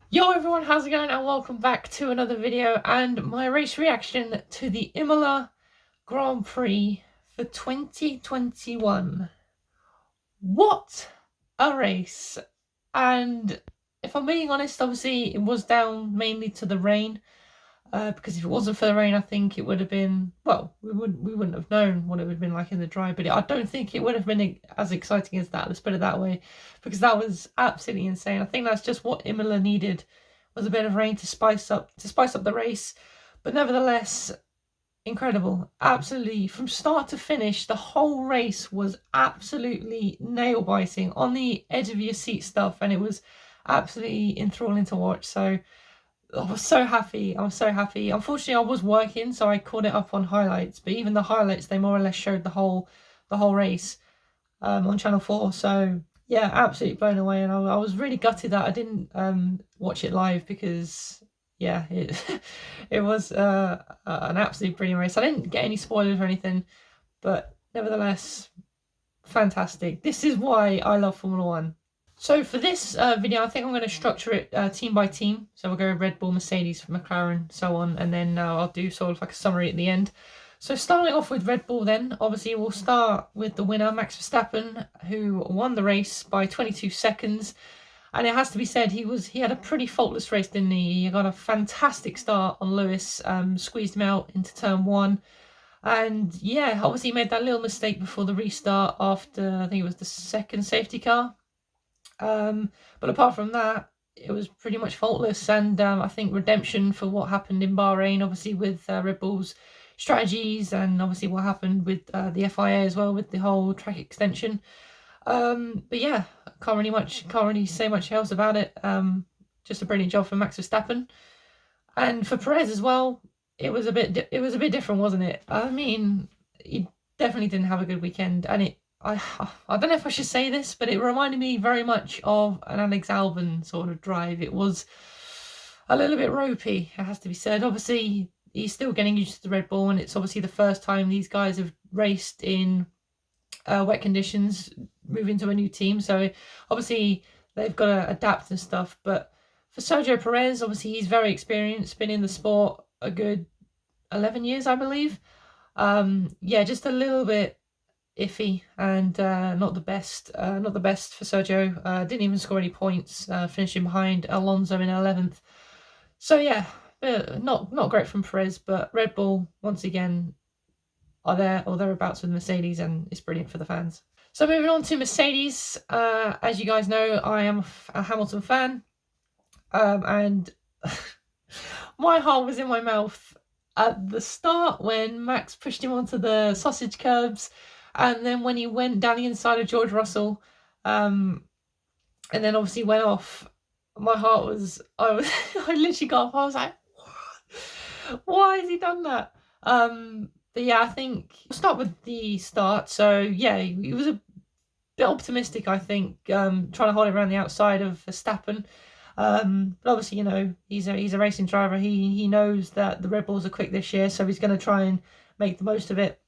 Yo everyone, how's it going? And welcome back to another video and my race reaction to the Imola Grand Prix for 2021. What a race! And if I'm being honest, obviously it was down mainly to the rain. Because if it wasn't for the rain, I think it would have been, well, we wouldn't have known what it would have been like in the dry, but I don't think it would have been as exciting as that, let's put it that way, because that was absolutely insane. I think that's just what Imola needed, was a bit of rain to spice up the race. But nevertheless, incredible. Absolutely, from start to finish, the whole race was absolutely nail biting, on the edge of your seat stuff, and it was absolutely enthralling to watch. So I was so happy. I was so happy. Unfortunately, I was working, so I caught it up on highlights. But even the highlights, they more or less showed the whole race on Channel 4. So yeah, absolutely blown away. And I was really gutted that I didn't watch it live because yeah, it it was an absolutely brilliant race. I didn't get any spoilers or anything, but nevertheless, fantastic. This is why I love Formula One. So for this video, I think I'm going to structure it team by team. So we'll go Red Bull, Mercedes, McLaren, so on, and then I'll do sort of like a summary at the end. So starting off with Red Bull then, obviously we'll start with the winner, Max Verstappen, who won the race by 22 seconds. And it has to be said, he had a pretty faultless race, didn't he? He got a fantastic start on Lewis, squeezed him out into turn one. And yeah, obviously he made that little mistake before the restart after, I think it was the second safety car. But apart from that, it was pretty much faultless. And I think redemption for what happened in Bahrain, obviously with Red Bull's strategies, and obviously what happened with the FIA as well with the whole track extension. But yeah, can't really say much else about it. Just a brilliant job for Max Verstappen, and for Perez as well. It was a bit different, wasn't it? I mean, he definitely didn't have a good weekend, and I don't know if I should say this, but it reminded me very much of an Alex Albon sort of drive. It was a little bit ropey, it has to be said. Obviously, he's still getting used to the Red Bull, and it's obviously the first time these guys have raced in wet conditions, moving to a new team. So obviously they've got to adapt and stuff. But for Sergio Perez, obviously he's very experienced, been in the sport a good 11 years, I believe. Yeah, just a little bit iffy and not the best. Not the best for Sergio. Didn't even score any points, finishing behind Alonso in 11th. So yeah, not great from Perez, but Red Bull once again are there or thereabouts with Mercedes, and it's brilliant for the fans. So moving on to Mercedes, as you guys know, I am a Hamilton fan, and my heart was in my mouth at the start when Max pushed him onto the sausage curbs, and then when he went down the inside of George Russell, and then obviously went off. My heart was, I literally got off. I was like, what? Why has he done that? But yeah, I think we'll start with the start. So yeah, he was a bit optimistic, I think, trying to hold it around the outside of Verstappen. But obviously, you know, he's a racing driver. He knows that the Red Bulls are quick this year, so he's going to try and make the most of it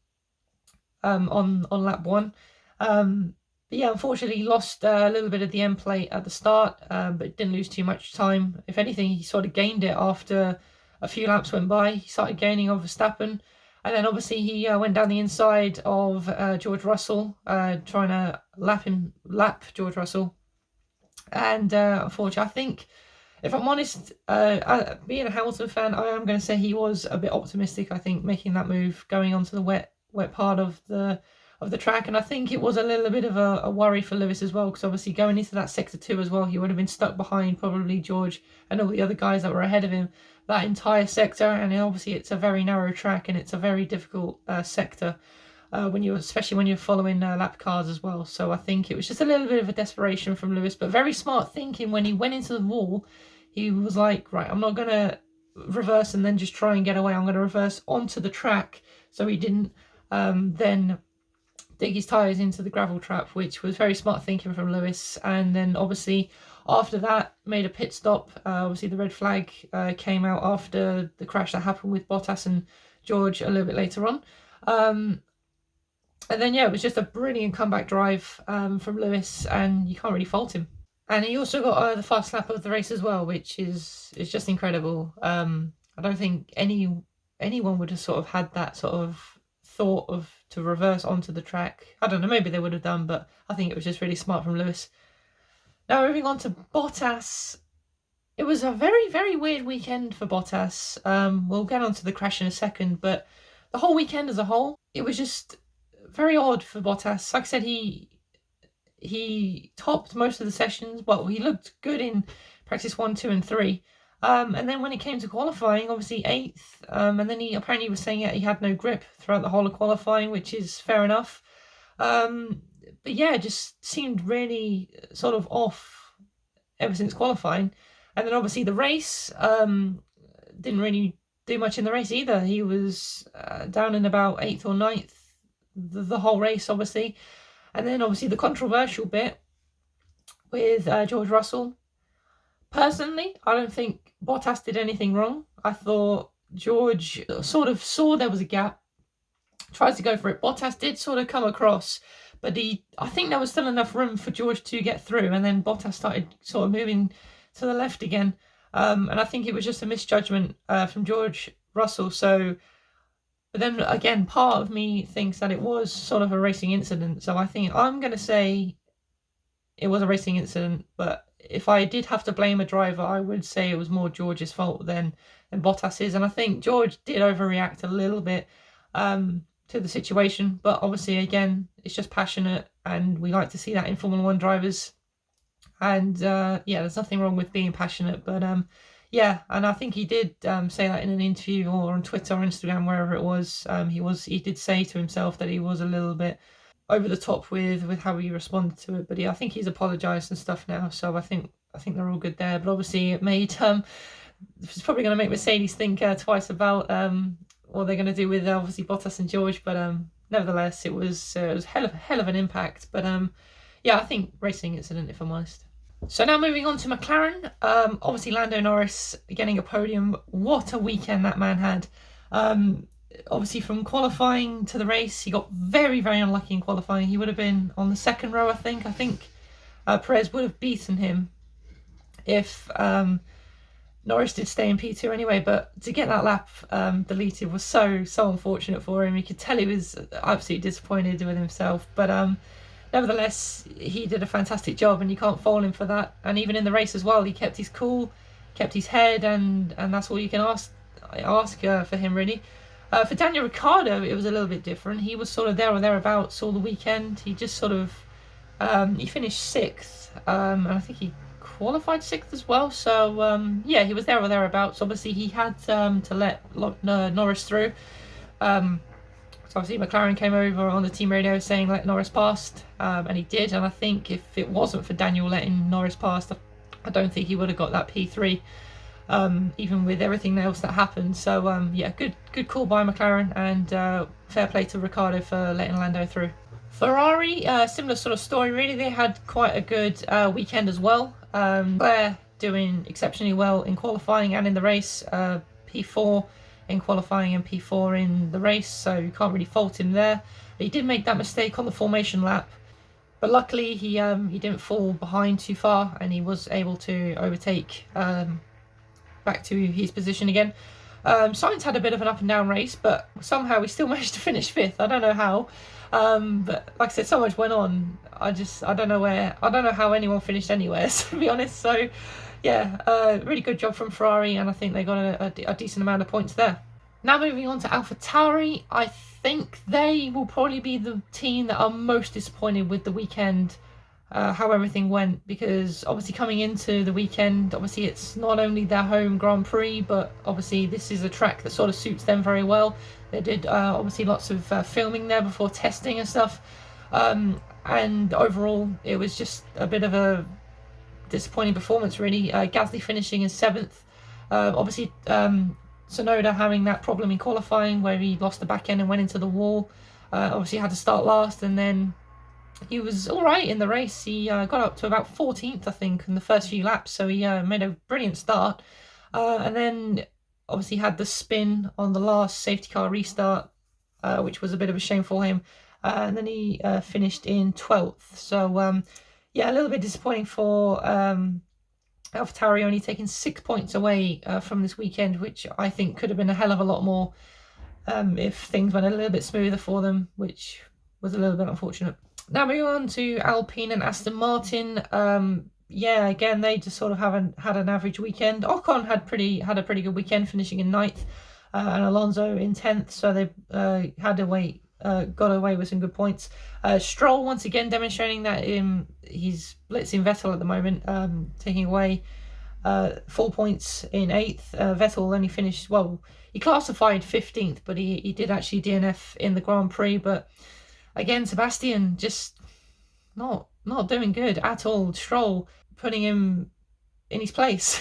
on lap one. But yeah, unfortunately, he lost a little bit of the end plate at the start, but didn't lose too much time. If anything, he sort of gained it after a few laps went by. He started gaining on Verstappen. And then obviously he went down the inside of George Russell, trying to lap George Russell. And unfortunately, I think, if I'm honest, being a Hamilton fan, I am going to say he was a bit optimistic. I think making that move, going onto the wet part of the track, and I think it was a little bit of a worry for Lewis as well, because obviously going into that sector 2 as well, he would have been stuck behind probably George and all the other guys that were ahead of him that entire sector. And obviously it's a very narrow track, and it's a very difficult sector especially when you're following lap cars as well. So I think it was just a little bit of a desperation from Lewis, but very smart thinking. When he went into the wall, he was like, right, I'm not going to reverse and then just try and get away. I'm going to reverse onto the track. So he didn't then dig his tyres into the gravel trap, which was very smart thinking from Lewis. And then obviously after that made a pit stop. Obviously the red flag came out after the crash that happened with Bottas and George a little bit later on. And then yeah, it was just a brilliant comeback drive from Lewis, and you can't really fault him. And he also got the fast lap of the race as well, which is just incredible. I don't think anyone would have sort of had that sort of thought of to reverse onto the track. I don't know, maybe they would have done, but I think it was just really smart from Lewis. Now moving on to Bottas. It was a very, very weird weekend for Bottas. We'll get onto the crash in a second, but the whole weekend as a whole, it was just very odd for Bottas. Like I said, he topped most of the sessions. Well, he looked good in practice 1, 2, and 3. And then when it came to qualifying, obviously 8th. And then he apparently was saying he had no grip throughout the whole of qualifying, which is fair enough. But yeah, it just seemed really sort of off ever since qualifying. And then obviously the race didn't really do much in the race either. He was down in about 8th or 9th the whole race, obviously. And then obviously the controversial bit with George Russell. Personally, I don't think Bottas did anything wrong. I thought George sort of saw there was a gap, tries to go for it. Bottas did sort of come across, but I think there was still enough room for George to get through, and then Bottas started sort of moving to the left again. And I think it was just a misjudgment from George Russell. So, but then again, part of me thinks that it was sort of a racing incident. So I think I'm going to say it was a racing incident, but if I did have to blame a driver, I would say it was more George's fault than Bottas's. And I think George did overreact a little bit to the situation, but obviously, again, it's just passionate, and we like to see that in Formula One drivers. And yeah, there's nothing wrong with being passionate, but yeah, and I think he did say that in an interview or on Twitter or Instagram, wherever it was. He did say to himself that he was a little bit over the top with how he responded to it, but I think he's apologised and stuff now, so I think they're all good there. But obviously, it made it's probably going to make Mercedes think twice about what they're going to do with obviously Bottas and George. But nevertheless, it was hell of an impact. But yeah, I think racing incident, if I'm honest. So now moving on to McLaren. Obviously Lando Norris getting a podium. What a weekend that man had. Obviously from qualifying to the race, he got very, very unlucky in qualifying. He would have been on the second row, I think. Perez would have beaten him if Norris did stay in P2 anyway, but to get that lap deleted was so unfortunate for him. You could tell he was absolutely disappointed with himself, but nevertheless, he did a fantastic job, and you can't fault him for that. And even in the race as well, he kept his cool, kept his head, and that's all you can ask for him, really. For Daniel Ricciardo, it was a little bit different. He was sort of there or thereabouts all the weekend. He just sort of he finished 6th, and I think he qualified 6th as well. So yeah, he was there or thereabouts. Obviously, he had to let Norris through. So obviously McLaren came over on the team radio saying let Norris past, and he did. And I think if it wasn't for Daniel letting Norris past, I don't think he would have got that P3, even with everything else that happened. So yeah, good call by McLaren, and fair play to Ricciardo for letting Lando through. Ferrari, similar sort of story really. They had quite a good weekend as well. They're doing exceptionally well in qualifying and in the race. P4 in qualifying and P4 in the race, so you can't really fault him there. He did make that mistake on the formation lap, but luckily he didn't fall behind too far, and he was able to overtake back to his position again. Sainz had a bit of an up and down race, but somehow he still managed to finish 5th. I don't know how, but like I said, so much went on. I don't know how anyone finished anywhere, to be honest. So yeah, really good job from Ferrari, and I think they got a decent amount of points there. Now moving on to Tauri, I think they will probably be the team that are most disappointed with the weekend, how everything went, because obviously coming into the weekend, obviously it's not only their home Grand Prix, but obviously this is a track that sort of suits them very well. They did obviously lots of filming there before testing and stuff, and overall it was just a bit of a disappointing performance really. Gasly finishing in 7th. Obviously Tsunoda having that problem in qualifying where he lost the back end and went into the wall. Obviously had to start last, and then he was all right in the race. He got up to about 14th, I think, in the first few laps, so he made a brilliant start. And then obviously had the spin on the last safety car restart, which was a bit of a shame for him. And then he finished in 12th. So yeah, a little bit disappointing for Tauri, only taking 6 points away from this weekend, which I think could have been a hell of a lot more if things went a little bit smoother for them, which was a little bit unfortunate. Now moving on to Alpine and Aston Martin. Yeah, again they just sort of haven't had an average weekend. Ocon had a pretty good weekend, finishing in 9th, and Alonso in 10th. So they got away with some good points. Stroll once again demonstrating that he's blitzing Vettel at the moment, taking away 4 points in 8th. Vettel only finished, well, he classified 15th, but he did actually DNF in the Grand Prix. But again, Sebastian just not doing good at all. Stroll putting him in his place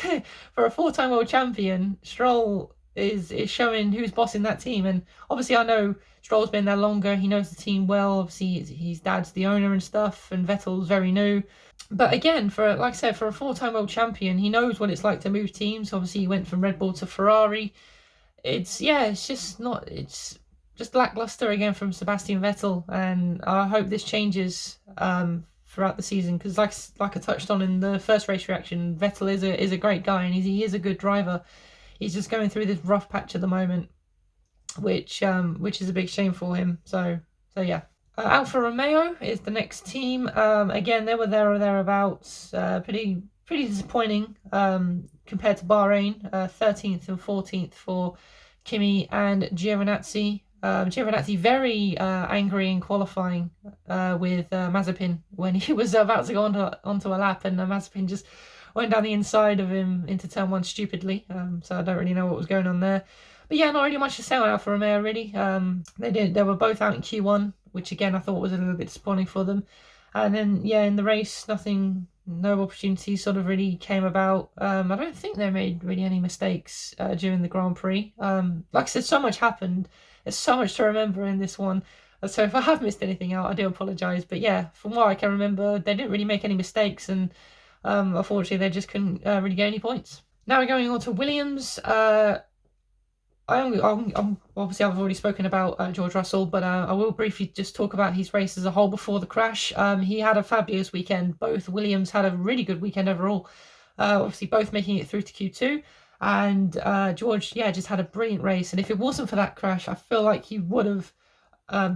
for a 4-time world champion. Stroll is showing who's bossing that team, and obviously I know Stroll's been there longer. He knows the team well. Obviously his dad's the owner and stuff, and Vettel's very new. But again, like I said, for a 4-time world champion, he knows what it's like to move teams. Obviously, he went from Red Bull to Ferrari. It's just lackluster again from Sebastian Vettel, and I hope this changes throughout the season, because like I touched on in the first race reaction, Vettel is a great guy, and he is a good driver. He's just going through this rough patch at the moment, which is a big shame for him. So yeah. Alfa Romeo is the next team. Again, they were there or thereabouts. Pretty disappointing compared to Bahrain. 13th and 14th for Kimi and Giovinazzi. Giovinazzi very angry in qualifying with Mazepin when he was about to go onto a lap, and Mazepin just went down the inside of him into turn 1 stupidly. So I don't really know what was going on there. But yeah, not really much to say on Alfa Romeo, really. They were both out in Q1, which again I thought was a little bit disappointing for them. And then yeah, in the race, no opportunities sort of really came about. I don't think they made really any mistakes during the Grand Prix. Like I said, so much happened. There's so much to remember in this one. So if I have missed anything out, I do apologise. But yeah, from what I can remember, they didn't really make any mistakes, and unfortunately they just couldn't really get any points. Now we're going on to Williams. I'm obviously I've already spoken about George Russell, but I will briefly just talk about his race as a whole before the crash. He had a fabulous weekend. Both Williams had a really good weekend overall. Obviously both making it through to Q2, and George, yeah, just had a brilliant race. And if it wasn't for that crash, I feel like he would have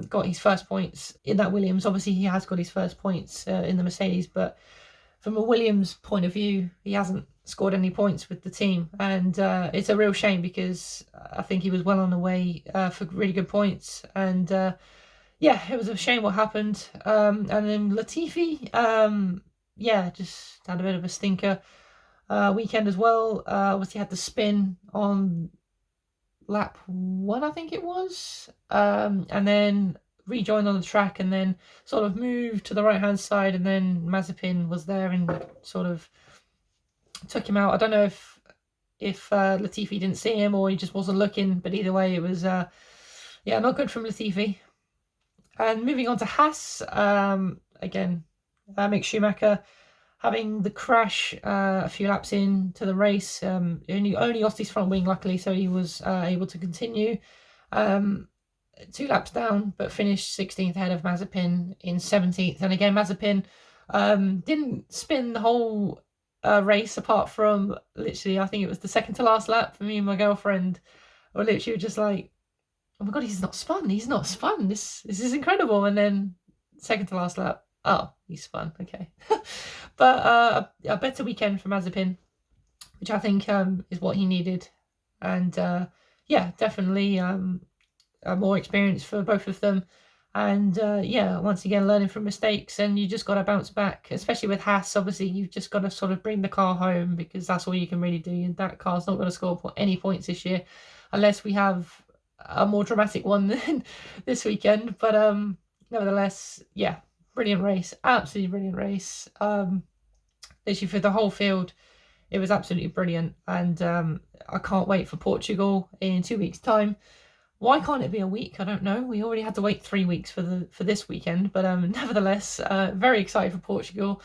got his first points in that Williams. Obviously he has got his first points in the Mercedes, but from a Williams point of view, he hasn't scored any points with the team, and it's a real shame, because I think he was well on the way for really good points. And yeah, it was a shame what happened. And then Latifi, yeah, just had a bit of a stinker weekend as well. Obviously had the spin on lap 1, I think it was, and then rejoined on the track, and then sort of moved to the right hand side, and then Mazepin was there and sort of took him out. I don't know if Latifi didn't see him or he just wasn't looking, but either way it was yeah, not good from Latifi. And moving on to Haas, again, Mick Schumacher having the crash a few laps into the race. Only lost his front wing, luckily, so he was able to continue. 2 laps down, but finished 16th ahead of Mazepin in 17th. And again, Mazepin didn't spin the whole race, apart from literally, I think it was the second to last lap. For me and my girlfriend were literally just like, oh my god, he's not spun. This is incredible. And then second to last lap, oh, he's spun. Okay. But a better weekend for Mazepin, which I think is what he needed. And yeah, definitely more experience for both of them. And yeah, once again, learning from mistakes, and you just got to bounce back, especially with Haas. Obviously, you've just got to sort of bring the car home, because that's all you can really do. And that car's not going to score any points this year, unless we have a more dramatic one than this weekend. But nevertheless, yeah, brilliant race, absolutely brilliant race. Literally for the whole field, it was absolutely brilliant. And I can't wait for Portugal in 2 weeks' time. Why can't it be a week? I don't know. We already had to wait 3 weeks for this weekend, but nevertheless, very excited for Portugal.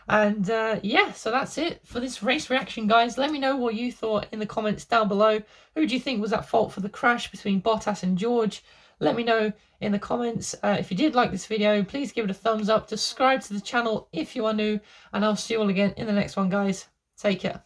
And yeah, so that's it for this race reaction, guys. Let me know what you thought in the comments down below. Who do you think was at fault for the crash between Bottas and George? Let me know in the comments. If you did like this video, please give it a thumbs up. Subscribe to the channel if you are new, and I'll see you all again in the next one, guys. Take care.